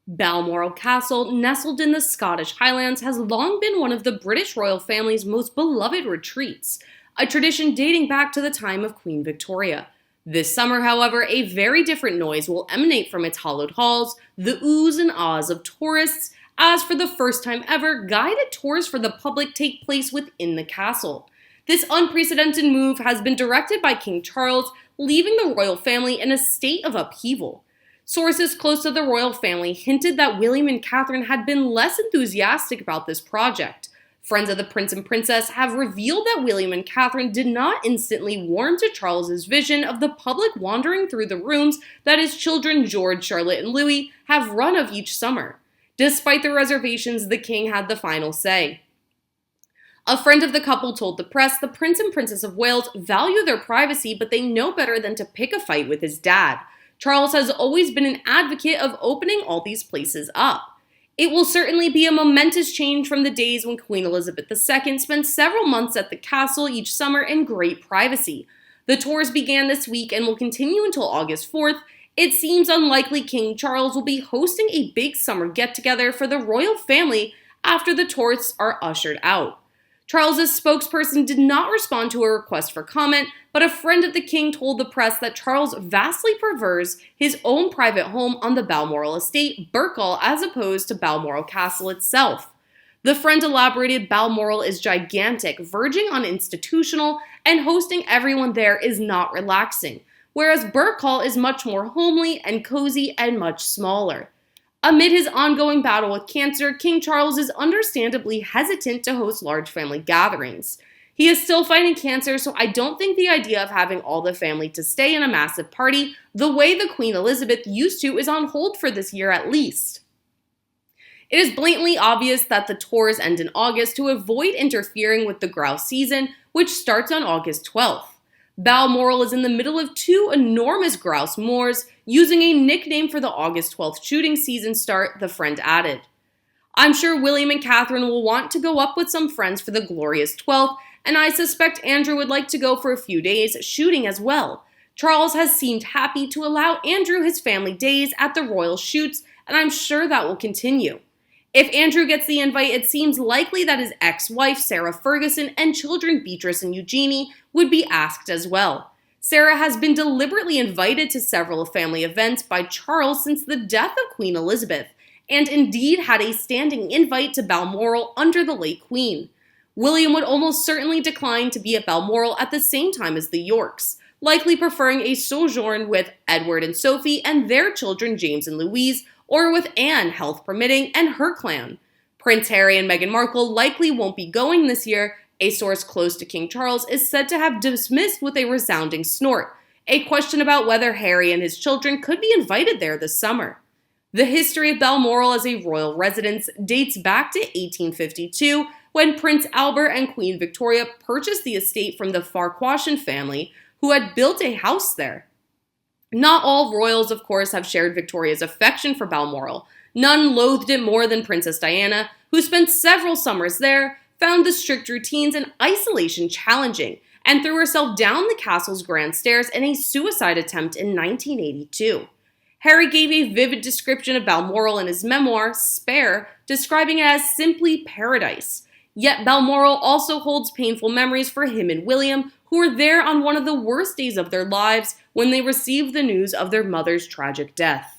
Balmoral Castle, nestled in the Scottish Highlands, has long been one of the British royal family's most beloved retreats, a tradition dating back to the time of Queen Victoria. This summer, however, a very different noise will emanate from its hallowed halls, the oohs and ahs of tourists, as for the first time ever, guided tours for the public take place within the castle. This unprecedented move has been directed by King Charles, leaving the royal family in a state of upheaval. Sources close to the royal family hinted that William and Catherine had been less enthusiastic about this project. Friends of the prince and princess have revealed that William and Catherine did not instantly warm to Charles's vision of the public wandering through the rooms that his children George, Charlotte, and Louis have run of each summer. Despite the reservations, the king had the final say. A friend of the couple told the press the Prince and Princess of Wales value their privacy, but they know better than to pick a fight with his dad. Charles has always been an advocate of opening all these places up. It will certainly be a momentous change from the days when Queen Elizabeth II spent several months at the castle each summer in great privacy. The tours began this week and will continue until August 4th. It seems unlikely King Charles will be hosting a big summer get-together for the royal family after the tourists are ushered out. Charles's spokesperson did not respond to a request for comment, but a friend of the king told the press that Charles vastly prefers his own private home on the Balmoral estate, Burkle, as opposed to Balmoral Castle itself. The friend elaborated Balmoral is gigantic, verging on institutional, and hosting everyone there is not relaxing, whereas Burkle is much more homely and cozy and much smaller. Amid his ongoing battle with cancer, King Charles is understandably hesitant to host large family gatherings. He is still fighting cancer, so I don't think the idea of having all the family to stay in a massive party, the way the Queen Elizabeth used to, is on hold for this year at least. It is blatantly obvious that the tours end in August to avoid interfering with the grouse season, which starts on August 12th. Balmoral is in the middle of two enormous grouse moors, using a nickname for the August 12th shooting season start, the friend added. I'm sure William and Catherine will want to go up with some friends for the glorious 12th, and I suspect Andrew would like to go for a few days shooting as well. Charles has seemed happy to allow Andrew his family days at the royal shoots, and I'm sure that will continue. If Andrew gets the invite, it seems likely that his ex-wife, Sarah Ferguson, and children Beatrice and Eugenie would be asked as well. Sarah has been deliberately invited to several family events by Charles since the death of Queen Elizabeth, and indeed had a standing invite to Balmoral under the late Queen. William would almost certainly decline to be at Balmoral at the same time as the Yorks, likely preferring a sojourn with Edward and Sophie and their children James and Louise, or with Anne, health permitting, and her clan. Prince Harry and Meghan Markle likely won't be going this year. A source close to King Charles is said to have dismissed with a resounding snort a question about whether Harry and his children could be invited there this summer. The history of Balmoral as a royal residence dates back to 1852, when Prince Albert and Queen Victoria purchased the estate from the Farquharson family, who had built a house there. Not all royals, of course, have shared Victoria's affection for Balmoral. None loathed it more than Princess Diana, who spent several summers there, found the strict routines and isolation challenging, and threw herself down the castle's grand stairs in a suicide attempt in 1982. Harry gave a vivid description of Balmoral in his memoir, Spare, describing it as simply paradise. Yet Balmoral also holds painful memories for him and William, who were there on one of the worst days of their lives when they received the news of their mother's tragic death.